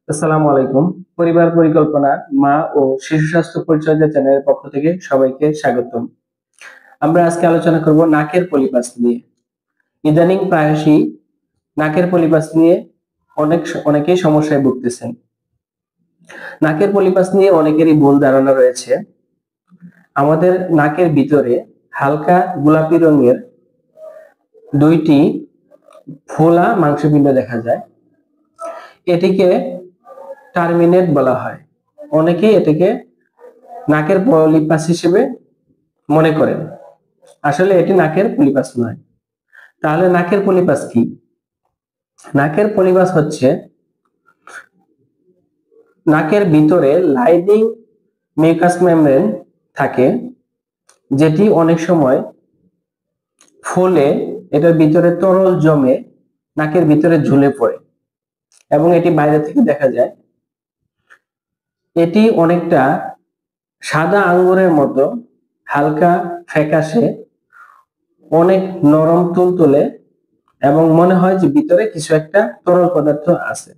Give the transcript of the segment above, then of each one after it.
আসসালামু আলাইকুম। পরিবার পরিকল্পনা, মা ও শিশু স্বাস্থ্য পরিচর্যা চ্যানেলের পক্ষ থেকে সবাইকে স্বাগতম। আমরা আজকে আলোচনা করব নাকের পলিপাস নিয়ে। ইদানিং প্রায়শই নাকের পলিপাস নিয়ে অনেকেই সমস্যায় ভুগতেছেন। নাকের পলিপাস নিয়ে অনেকেরই ভুল ধারণা রয়েছে। আমাদের নাকের ভিতরে হালকা গোলাপি রঙের দুইটি ফোলা মাংসপিণ্ড দেখা যায়। এটিকে টার্মিনেট বলা হয়। অনেকেই এটিকে নাকের পলিপাস হিসেবে মনে করেন। আসলে এটি নাকের পলিপাস নয়। তাহলে নাকের পলিপাস কি? নাকের পলিপাস হচ্ছে নাকের ভিতরে লাইনিং মিউকাস মেমব্রেন থাকে, যেটি অনেক সময় ফুলে এটার ভিতরে তরল জমে নাকের ভিতরে ঝুলে পড়ে এবং এটি বাইরে থেকে দেখা যায়। এটি অনেকটা সাদা আঙ্গুরের মতো হালকা ফ্যাকাশে, অনেক নরম তুলতুলে এবং মনে হয় যে ভিতরে কিছু একটা তরল পদার্থ আছে।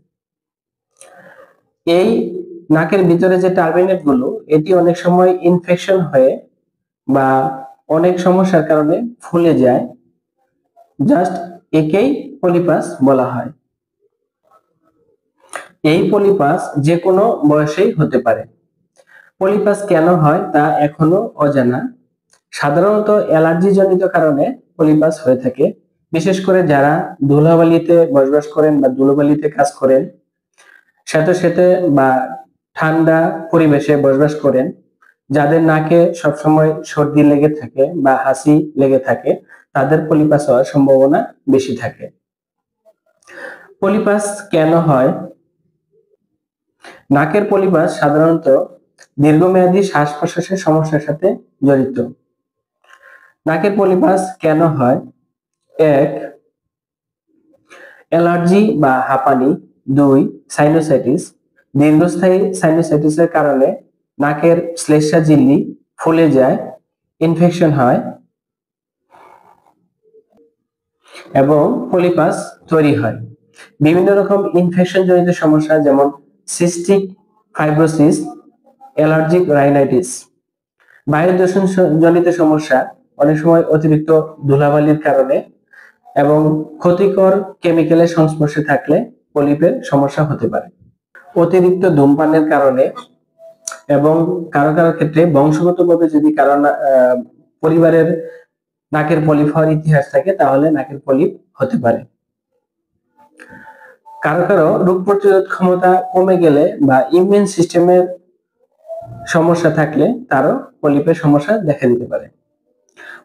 এই নাকের ভিতরে যে টার্মিনেট গুলো, এটি অনেক সময় ইনফেকশন হয়ে বা অনেক সমস্যার কারণে ফুলে যায়। জাস্ট একেই পলিপাস বলা হয়। এই পলিপাস যে কোনো বয়সেই হতে পারে। পলিপাস কেন হয় তা এখনো অজানা। সাধারণত অ্যালার্জি জনিত কারণে পলিপাস হয়ে থাকে। বিশেষ করে যারা ধুলাবালিতে বসবাস করেন বা ধুলাবালিতে কাজ করেন, স্যাঁতসেঁতে বা ঠান্ডা পরিবেশে বসবাস করেন, যাদের নাকে সবসময় সর্দি লেগে থাকে বা হাসি লেগে থাকে, তাদের পলিপাস হওয়ার সম্ভাবনা বেশি থাকে। পলিপাস কেন হয়? নাকের পলিপাস সাধারণত দীর্ঘমেয়াদী শ্বাস প্রশ্বাসের সমস্যার সাথে জড়িত। নাকের পলিপাস কেন হয়? 1. অ্যালার্জি বা হাঁপানি। 2. সাইনোসাইটিস। দীর্ঘস্থায়ী সাইনোসাইটিসের কারণে নাকের শ্লেষ্মা ঝিল্লি ফুলে যায়, ইনফেকশন হয় এবং পলিপাস তৈরি হয়। বিভিন্ন রকম ইনফেকশন জনিত সমস্যা যেমন সিস্টিক ফাইব্রোসিস, অ্যালার্জিক রাইনাইটিস। বায়ু দূষণ জনিত সমস্যা, অনেক সময় অতিরিক্ত ধুলাবালির কারণে এবং ক্ষতিকর কেমিক্যালের সংস্পর্শে থাকলে পলিপের সমস্যা হতে পারে। অতিরিক্ত ধূমপানের কারণে এবং কারো কারো ক্ষেত্রে বংশগতভাবে যদি কারো পরিবারের নাকের পলিপ হওয়ার ইতিহাস থাকে, তাহলে নাকের পলিপ হতে পারে। কারো কারো রোগ প্রতিরোধ ক্ষমতা কমে গেলে বা ইমিউন সিস্টেমের সমস্যা থাকলে তারও পলিপের সমস্যা দেখা দিতে পারে।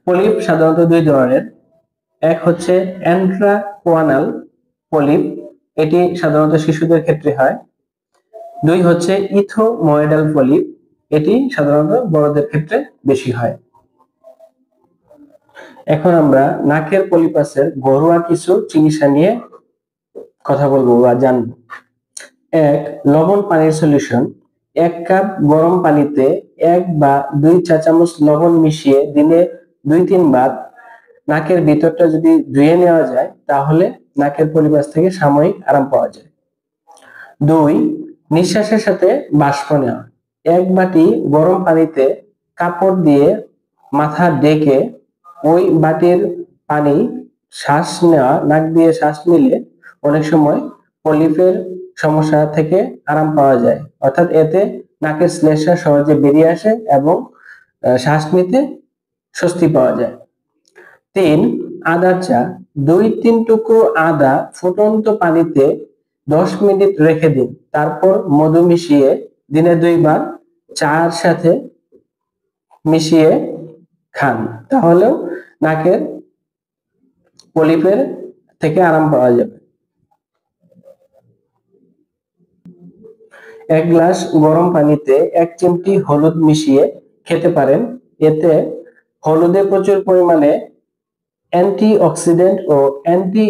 পলিপ সাধারণত দুই ধরনের। এক হচ্ছে এন্ট্রাকোয়ানাল পলিপ, এটি সাধারণত শিশুদের ক্ষেত্রে হয়। 2 হচ্ছে ইথোময়েডাল পলিপ, এটি সাধারণত বড়দের ক্ষেত্রে বেশি হয়। এখন আমরা নাকের পলিপাসের ঘরোয়া কিছু চিকিৎসা নিয়ে কথা বলবো বা জানবো। 1. লবণ পানির সলিউশন। 1 কাপ গরম পানিতে 1 বা 2 চা চামচ লবণ মিশিয়ে দিনে 2-3 বার নাকের ভিতরটা যদি ধুয়ে নেওয়া যায়, তাহলে নাকের পলিপাস থেকে সাময়িক আরাম পাওয়া যায়। 2. নিঃশ্বাসের সাথে বাষ্প নেওয়া। 1 বাটি গরম পানিতে কাপড় দিয়ে মাথা ঢেকে ওই বাটির পানি শ্বাস নেওয়া, নাক দিয়ে শ্বাস নিলে অনেক সময় পলিপের সমস্যা থেকে আরাম পাওয়া যায়। অর্থাৎ এতে নাকের শ্লেষ্মা সহজে বেরিয়ে আসে এবং শ্বাস নিতে স্বস্তি পাওয়া যায়। 3. আদার চা। 2-3 টুকরো আদা ফুটন্ত পানিতে 10 মিনিট রেখে দিন। তারপর মধু মিশিয়ে দিনে 2 বার চার সাথে মিশিয়ে খান। তাহলেও নাকের পলিপের থেকে আরাম পাওয়া যাবে। 1 গ্লাস গরম পানিতে 1 চিমটি হলুদ মিশিয়ে খেতে পারেন। এতে হলুদে প্রচুর পরিমাণে অ্যান্টিঅক্সিডেন্ট ও অ্যান্টি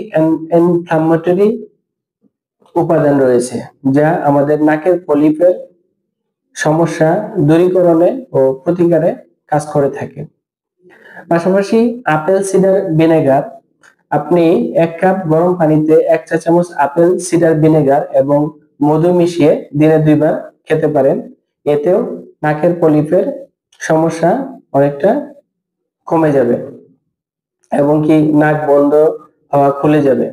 ইনফ্ল্যামেটরি উপাদান রয়েছে, যা আমাদের নাকের পলিপের সমস্যা দূরীকরণে ও প্রতিকারে কাজ করে থাকে। পাশাপাশি আপেল সিডার ভিনেগার। আপনি 1 কাপ গরম পানিতে 1 চা চামচ আপেল সিডার ভিনেগার এবং মধু মিশিয়ে দিনে 2 বার খেতে পারেন। এতেও নাকের পলিপের সমস্যা অনেকটা কমে যাবে এবং কি নাক বন্ধ হওয়া খুলে যাবে।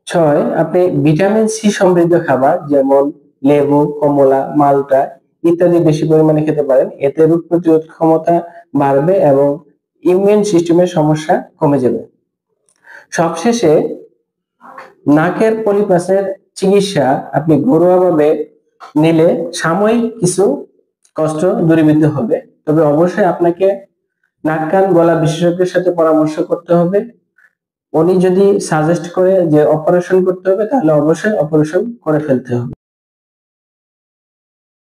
6, আপনি ভিটামিন সি সমৃদ্ধ খাবার যেমন লেবু, কমলা, মালটা ইত্যাদি বেশি পরিমাণে খেতে পারেন। এতে রোগ প্রতিরোধ ক্ষমতা বাড়বে এবং ইমিউন সিস্টেমের সমস্যা কমে যাবে। সবশেষে নাকের পলিপাসের চিকিৎসা আপনি ঘরোয়াভাবে নিলে সাময়িক কিছু কষ্ট দূরীভূত হবে, তবে অবশ্যই আপনাকে নাক কান গলা বিশেষজ্ঞের সাথে পরামর্শ করতে হবে। উনি যদি সাজেস্ট করে যে অপারেশন করতে হবে তাহলে অবশ্যই অপারেশন করে ফেলতে হবে।